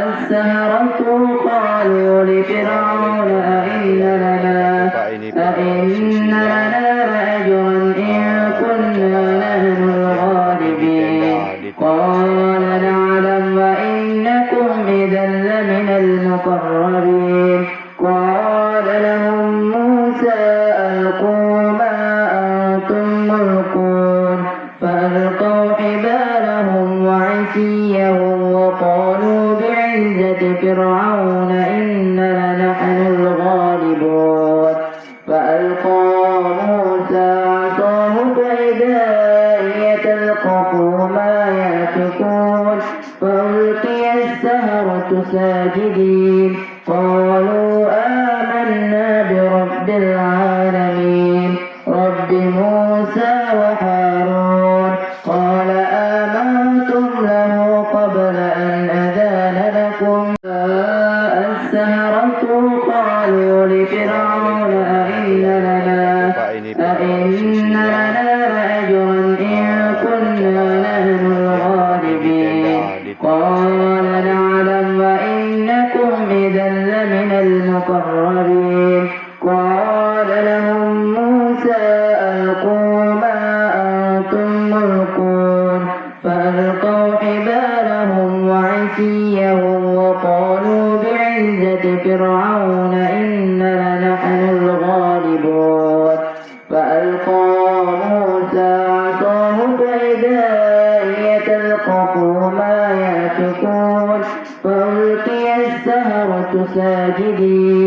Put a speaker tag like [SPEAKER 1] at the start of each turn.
[SPEAKER 1] السحرة قالوا لفرعون أئن لنا لأجرا إن كنا نحن الغالبين قال نعلم وإنكم إذا لمن المقربين قال لهم موسى ألقوا ما أنتم ملقون فألقوا حبالهم وعصيهم وقالوا بعزة فرعون إنا لنحن الغالبون فألقى موسى عصاه فإذا هي تلقف ما يأفكون فألقي السحرة ساجدين قالوا آمنا برب العالمين رب موسى وهارون قال آمنتم له قبل أن أذان لكم السحرة قالوا لفرعون أئن لنا لأجرا إن كنا نحن الغالبين قال نعلم وإنكم إذا لمن المقربين قال لهم موسى ألقوا ما أنتم ملقون فألقوا حبالهم وعصيهم وقالوا بعزة فرعون إنا لنحن الغالبون فألقى موسى عصاه فإذا هي تلقف ما يأفكون فألقي السحرة ساجدين